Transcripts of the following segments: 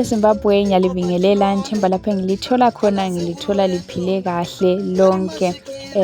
Zimbabwe ngiyalibingelela nthemba lapho ngilithola khona ngilithola liphile kahle lonke.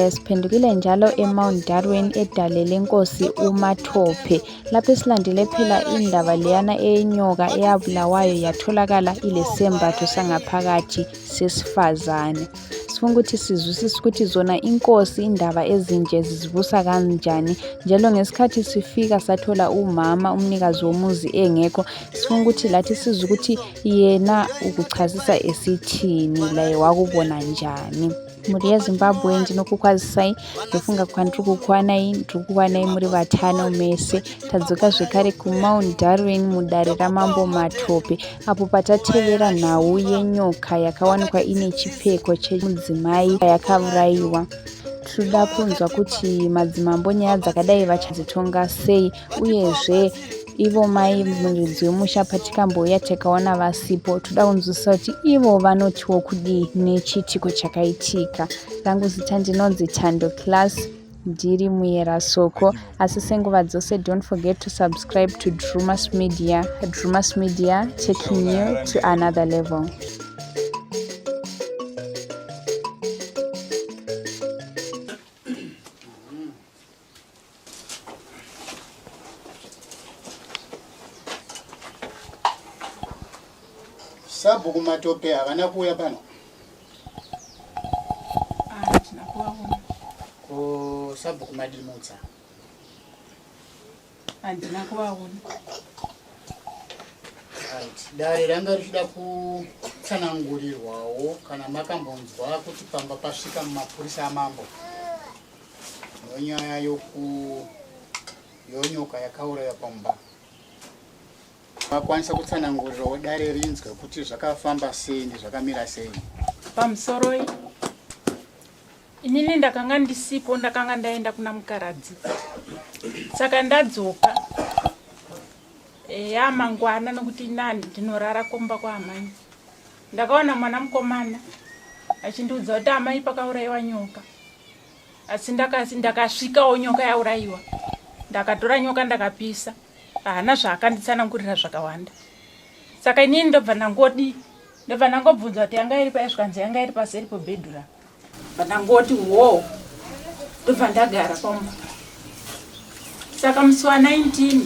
Siphendukile njalo eMount Darwin edale lenkosi uMathophe lapho silandele phela indaba leyana enyoka eyabulawayo yatholakala ilesembatho sangaphakathi sesifazane. Sifuna ukuthi sizwisise ukuthi zona inkosi indaba ezinje zizibusa kanjani, njalo ngesikhathi sifika sathola umama umnikazi womuzi engekho. Sifuna ukuthi lathi sizwe ukuthi yena ukuchazisa esithini laye wakubona njani. Muri Zimbabwe ndinokukwazisai ndofunga kwandiri kukwanai muri vatano mese. Tadzoka zvekare kuMount Darwin mudare ramambo Matope apo patatevera nhau yenyoka yakawanikwa ine chipfeko chemudzimai yakauraiwa. Tinoda kunzwa kuti madzimambo nyaya dzakadai vachadzitonga sei, uyezve ivo mai muridzi wemusha patikamboya takaona vasipo. Toda kunzwisisa kuti ivo vanotiwo kudii nechitiko chakaitika. Rangu zita ndinonzi Tando Class, ndiri muyerasoko. Asi senguva dzose, don't forget to subscribe to Drewmas Media. Drewmas Media, taking you to another level. SABHUKU Matope akana kuya pano. Tinakuwa huko. Ko SABHUKU Madimutsa. Tinakuwa huko. Right. Dare ranga richida kutsanangurirwawo kana makambonzwa kuti pamba pasvika mumapurisa amambo. Nyaya yonyoka yakauraya pamba. Makwanisa kutsanangurirawo dare rinzwe kuti zvakafamba sei nezvakamira sei. Pamusoro inini ndakanga ndisipo, ndakanga ndaenda kuna mukaradzi. Saka ndadzoka mangwana nokuti nani ndinorara komba kwa amai. Ndakaona mwana mukomana achindiudza kuti amai pakauraiwa nyoka. Asi ndakasvikawo nyoka yauraiwa. Ndakatora nyoka ndakapisa. Hana zvakanditsanangurira zvakawanda. Saka inini ndobva ndangobvunza kuti yanga iri paisvanzi yanga iri paseri pobhedhura. Ndangoti wo. Ndobva ndagara pamba. Saka musi wa 19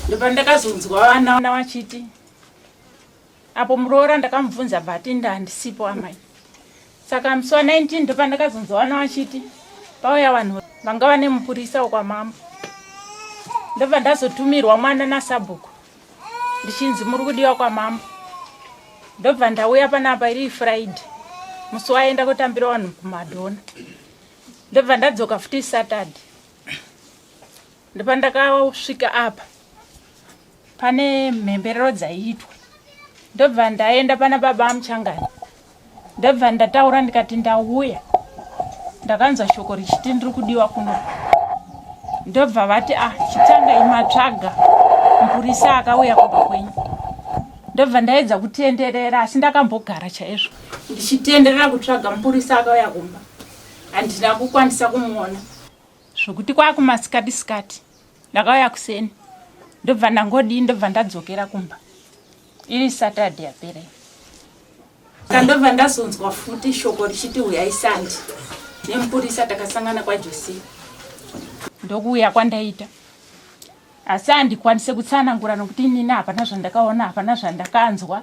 ndobva ndakazonzwa vana vachiti. Apo muroora ndakamubvunza bhati ndandisipo amai. Saka musi wa 19 ndobva ndakazonzwa vana vachiti pauya vanhu vanga vane mupurisa wakwamama. Ndobva ndazotumirwa mwana naSABHUKU ndichinzi muri kudiwa kwamama. Ndobva ndauya panapa iri Friday musi waenda kutambira vanhu kuMadhona. Ndobva ndadzoka futi Saturday. Ndobva ndakasvika apa pane mhemberero dzaiitwa. Ndobva ndaenda pana baba muchangani. Ndobva ndataura ndikati ndauya ndakanzwa shoko richiti ndiri kudiwa kuno. Ndobva vati chitsanga imatsvaga mupurisa akauya kubva kwenyu. Ndobva ndaedza kutenderera asi ndakambogara chaizvo ndichitenderera kutsvaga mupurisa akauya kumba. Handina kukwanisa kumuona zvokuti kwakumasikati ndakauya kuseni. Ndobva ndobva ndadzokera kumba iri Saturday yapera. Ndobva ndazonzwa futi shoko richiti uyai Sandi nemupurisa takasangana kwaJosi. Ndokuya kwandaita. Asi handikwanise kutsanangura nokuti inini hapana zvandakaona, hapana zvandakanzwa.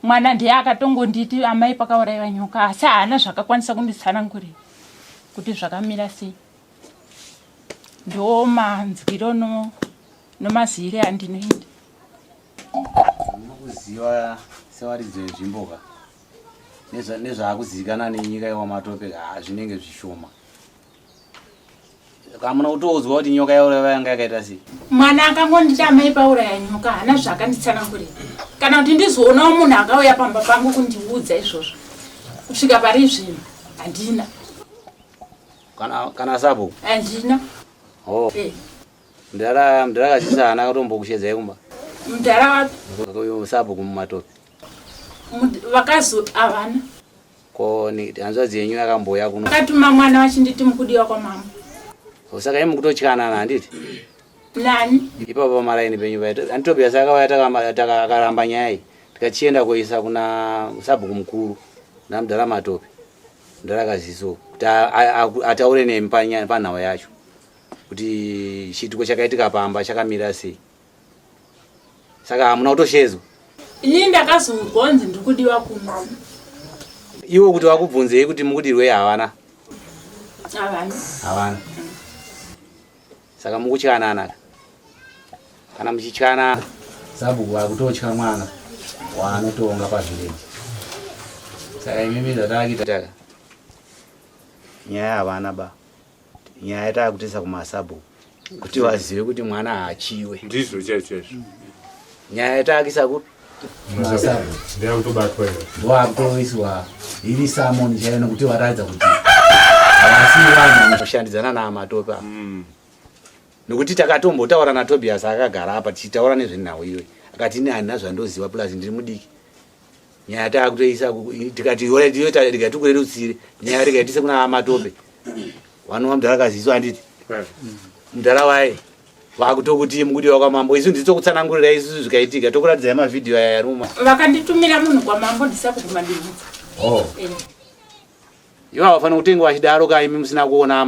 Mwana ndiye akatongonditi amai pakauraiwa nyoka, asi haana zvakakwanisa kunditsanangurira kuti zvakamira sei. Ndo manzwiro nomazivire andinoita. Munokuziva sewaridzi wezvimboka nezvaakuzivikanwa nenyika yeMatope zvinenge zvishoma. Kamuna kutoudzwa kuti nyoka yauraiwa yanga yakaita sei? Mwana akangonditi amai pauraya nyoka, hana zvakanditsanangurira. Kana kuti ndizoonawo munhu akauya pamba pangu kundiudza izvozvo. Kusvika pari zvino handina. Kana SABHUKU? Handina. Oh. Mudhara kachisa hana kutombokushedzai kumba? Mudhara wapi? SABHUKU muMatope. vakazi avana ko ni hanzvadzi yenyu yakamboya kuno akatuma mwana wachinditi mukudiwa kwamambo saka imi kutotyana handiti nani ipapo pamalaini penyu paita anditobia sakauya takaramba nyaya iyi tikachienda kuisa kuna sabhuku mukuru namudhara matope mudhara kaziso kuti ataure nemi panhau yacho kuti chituko chakaitika pamba chakamira sei saka hamuna kutoshedzwa ini ndakazogonzi ndikudiwa kuno iwo kuti wakubvunzei kuti mukudirwei havana havana saka mukutyanana kana muchityana sabhuku akutotya mwana waanotonga pazvirenje saka imimi zvatakitaka nyaya havana ba nyaya yatakutisa kumasabhuku kuti vazive kuti mwana haachiwe ndizvo chaizvozvo nyaya yatakisa ku ndoakutoiswa iri samoni chaiyo nekuti varatidza kuti havasi vanhu vanoshandidzana naamatope nekuti takatombotaura naTobias akagara apa tichitaura nezvenhau iyoyi akati ini handina zvandoziva plus ndiri mudiki nyaya taakutoisa tikati rikatikurerutsire nyaya rikaitise kuna amatope vanova mudhara kaziso handiti mudhara waye vakutokuti mukudiwa kwamambo isu nditokutsanangurira isusu zvikaitika tokuratidzai mavhidhiyo aya yaruma vakanditumira munhu kwamambo ndisakukumadivudza ivo havafanira kutenga vachidaro kaimi musina kuona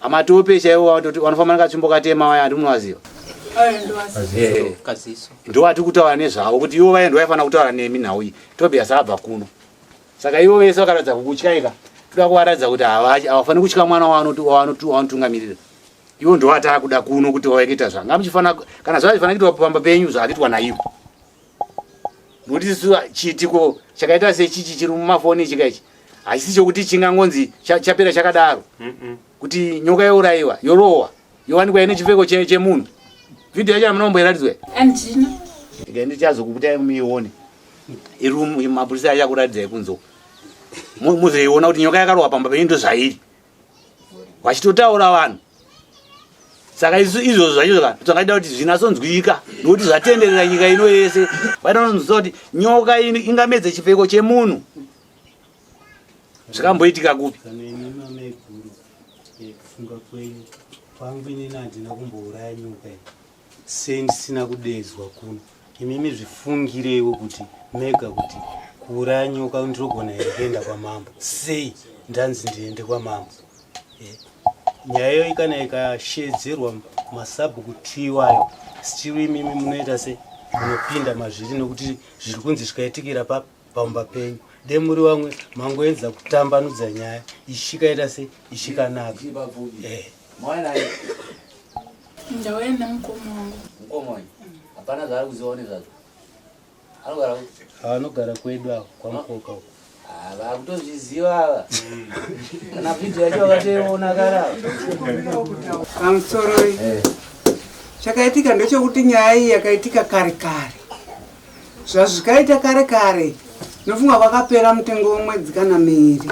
amatope chaivo vanofamba nekatsvimbokatema waya handimunovaziva ndovati kutaura nezvavo kuti ivo vaye ndovaifanira kutaura nemi nhau iyi Tobias abva kuno saka ivo vese vakaratidza kukutyaika toda kuvaratidza kuti havafaniri kutya mwana wanotungamirira ivo ndovatakuda kuno kuti vaikuita zvanga ngamuchifanira kana zvazvifanira kuitwa pamba penyu zvakaitwa naivo nokuti isu chiitiko chakaita sechichi chiri mumafoni chikaichi hachisi chokuti chingangonzi chapera chakadaro kuti nyoka yourayiwa yorohwa yowanikwa ine chipfeko chemunhu vhidhiyo yacho munomboiratidzwa andina ndichazokukutai muione iri mapurisa achakuratidzai kunzo muzoiona kuti nyoka yakarohwa pamba penyu ndozvairi wachitotaura vanhu saka izvozvo zvacho zvakaita kuti zvinasonzwika nokuti zvatenderera nyika ino yese vainonzwa kuti nyoka ingamedze chipfeko chemunhu zvakamboitika kupi kufunga kwenyu pangu inini handina kumbouraya nyoka iyi sei ndisina kudedzwa kuno imimi zvifungirewo kuti mega kuti kuuraya nyoka ndirogona here kuenda kwamambo sei ndanzi ndiende kwamambo nyaya iyo ikana ikashedzerwa masabhuku tiwayo still imimi munoita se munopinda mazviri nokuti zviri kunzi zvikaitikira pamba penyu de muri vamwe mangoedza kutambanudza nyaya ishikaita se ishikanaka ndauya nemukomo wangu hapana zvaari kuzivaone zvazvo avanogara kwedu avo kwamukoka uko vakutozviziva ava kana vhidhiyo yacho vakatoiona kara pamusoro chakaitika ndechekuti nyaya iyi yakaitika kare kare zvazvikaita kare kare nofunga kwakapera mutengo womwedzi kana miiri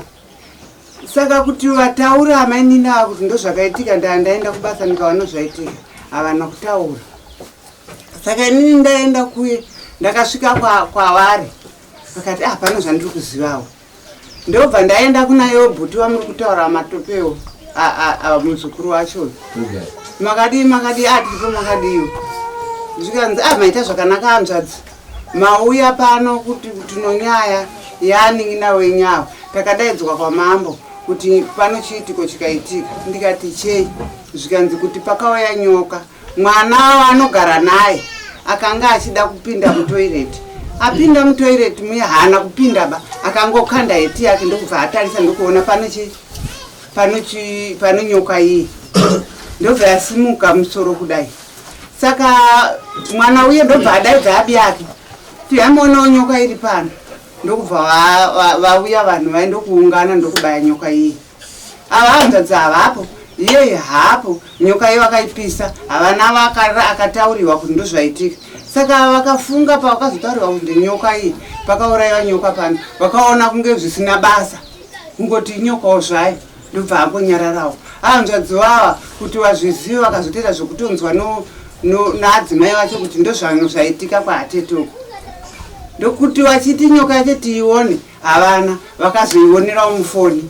saka kuti vataura amainini ava kuti ndozvakaitika ndaenda kubasa ndikaona zvaitika havana kutaura saka inini ndaenda kuye ndakasvika kwavari vakati pano zvandiri kuzivawo ndobva ndaenda kuna yobhuti wamuri kutaura matopewo muzukuru wacho makadi atiripo makadiyo zvikanzi maita zvakanaka hanzvadzi mauya pano kuti tinonyaya yaaningina wenyavo takadaidzwa kwamambo kuti pano chiitiko chikaitika ndikati chei zvikanzi kuti pakauya nyoka mwana anogara naye akanga achida kupinda mutoireti apinda mutoireti muya haana kupinda ba akangokanda heti yake ndokubva atarisa ndokuona pano nyoka iyi ndobva yasimuka musoro kudai saka mwana uye ndobva adaidza abi yake tiyamuonawo nyoka iri pano ndokubva vauya vanhu vaindokuungana ndokubaya nyoka iyi ava hanzvadzi havapo iyeye hapo nyoka iyo vakaipisa havana akatauriwa kuti ndozvaitika saka vakafunga pavakazotauriwa kuti nyoka iyi pakaurayiwa nyoka pano vakaona kunge zvisina basa kungoti nyokawo zvayo ndobva ambonyararawo hanzvadzi vava kuti vazviziva vakazotoita zvokutonzwa naadzimai vacho kuti ndozvano zvaitika kwaatete uko ndokuti vachiti nyoka yacho tiione havana vakazoionera mufoni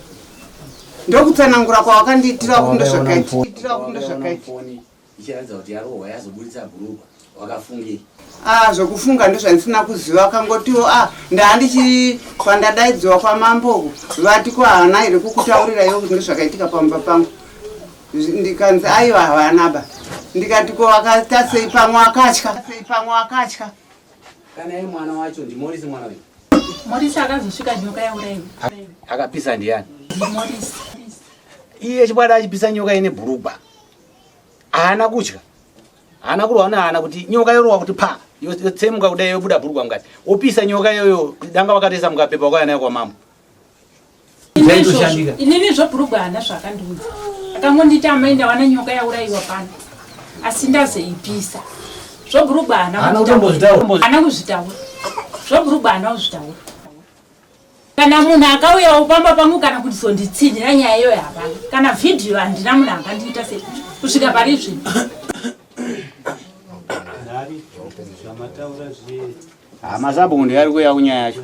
ndokutsanangura kwavakandiitira kundo zvokufunga ndozvandisina kuziva akangotiwo ndaandichi pandadaidziwa kwamambo vati kwahana here kukutaurira iwo kuti ndozvakaitika pamba pangu ndikanzi aiwa havanaba ndikati ko vakaita sei pamwe akatya kana ye mwana wacho ndimorisi mwana we Morisi akazosvika nyoka yauraiwa akapisa ndiani Morisi iye chibwada achipisa nyoka ine bhurugwa haana kutya haana kurwana haana kuti nyoka yorowa kuti pa yotsemuka kudai yobuda bhurugwa mukati opisa nyoka iyoyo danga vakatesa mukapepa kwayanayo kwamambo inini zvobhurugwa haana zvakandiudza akangonditi Amai ndawana nyoka yauraiwa pano asi ndazoipisa zvobhurugwa haana kuzvitaura zvobhurugwa haana kuzvitaura kana munhu akauyawo pamba pangu kana kuti zonditsinhira nyaya iyoyo hapana kana vhidhiyo handina munhu angandiita sei kusvika pari zvino masabhuku ndeyari kuya kunyaya yacho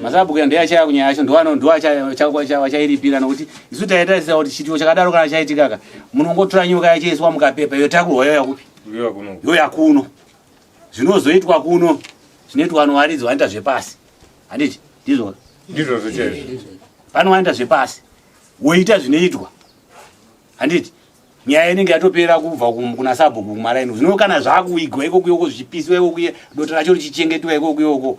masabhuku ndeyachaya kunyaya yacho ndowachairipira nokuti isu taitarisa kuti chitiwo chakadaro kana chaitikaka munongotora nyoka yachoiswa mukapepa yotakurwa yoyakupi yoya kuno zvinozoitwa kuno zvinoitwa anowaridzi vanoita zvepasi handiti ndizvo panowaita zvepasi woita zvinoitwa handiti nyaya inenge yatopera kubva kuna sabhuku kumaraini zvino kana zvakuigwa ikokuyoko zvipiswa ikokuye dota racho richichengetwa ikokuyoko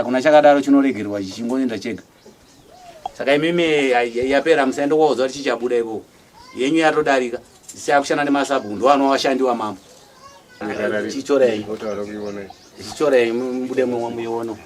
kuna chakadaro chinoregerwa chichingoenda chega saka imimi yapera musaenda kwaudza kuti chichabuda ikoko yenyu yatodarika siyakushanda nemasabhuku ndo anovashandiwa mambo chichorei mubude mumwe muiono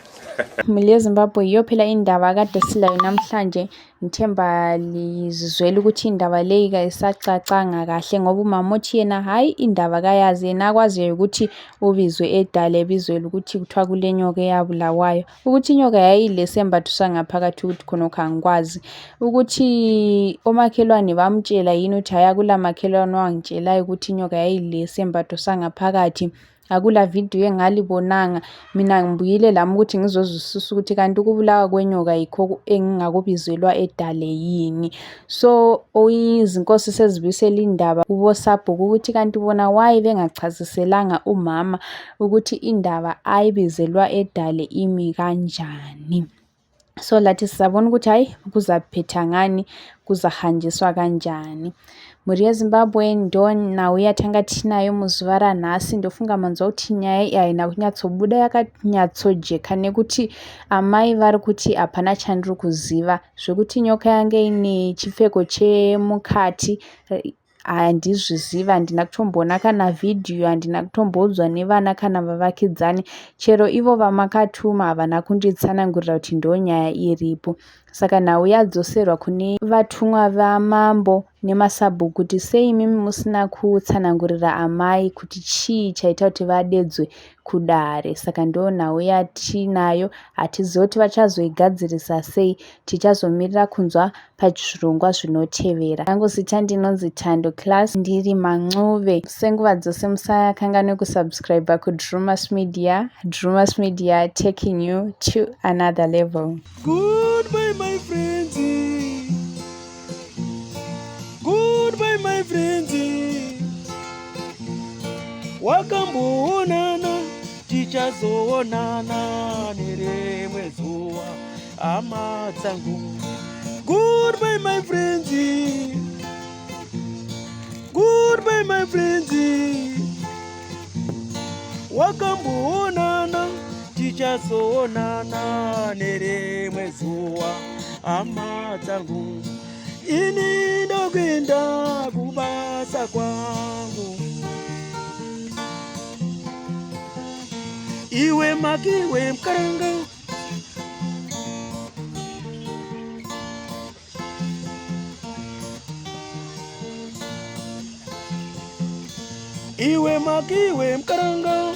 mhuli yezimbabwe iyo phela indaba kade silayo namhlanje ngithemba lizizwela ukuthi indaba leyi kayisacacanga kahle ngoba umamothi yena hayi indaba kayazi yena akwaziyo ukuthi ubizwe edale ebizwela ukuthi kuthiwa kule nyoka eyabulawayo ukuthi inyoka yayilesembatho sangaphakathi ukuthi khonokho angikwazi ukuthi omakhelwane bamtshela yini ukuthi haya kula makhelwane wangitshelayo ukuthi inyoka yayilesembatho sangaphakathi akula video engalibonanga mina ngibuyile lami ukuthi ngizozwisisa ukuthi kanti ukubulawa kwenyoka yikho engingakubizelwa edale yini so izinkosi sezibisela indaba kubo SABHUKU ukuthi kanti bona why bengachaziselanga umama ukuthi indaba ayibizelwa edale imi kanjani so lathi sizabona ukuthi hayi kuzaphetha ngani kuzahanjiswa kanjani muri yezimbabwe ndo nawo yatanga tinayo muzuva ranhasi ndofunga manzwa kuti nyaya haina kunyatsobuda yakanyatsojeka nekuti amai vari kuti hapana chandiri kuziva zvekuti nyoka yange ine chipfeko chemukati handizviziva handina kutomboona kana vhidhiyo handina kutomboudzwa nevana kana vavakidzani chero ivo vamakatuma havana kunditsanangurira kuti ndo nyaya iripo saka nhau yadzoserwa kune vatumwa vamambo nemasabhuku kuti sei imimi musina kutsanangurira Amai kuti chii chaita kuti vadedzwe Kudare saka ndo nhau yatinayo hatizivi kuti vachazoigadzirisa sei tichazomirira kunzwa pazvirongwa zvinotevera yangu zita ndinonzi Thando Class ndiri Mancuve senguva dzose musakanganwe kusubscribe kuDrewmas Media taking you to another level. Goodbye my friends, goodbye my friends, wakamboonana tichazoonana nerimwe zuva hama dzangu. Goodbye my friends, goodbye my friends, wakamboonana tichazoonana nerimwe zuva hama dzangu. Ini ndokwenda kubasa kwangu, iwe makiwe mkaranga, iwe makiwe mkaranga.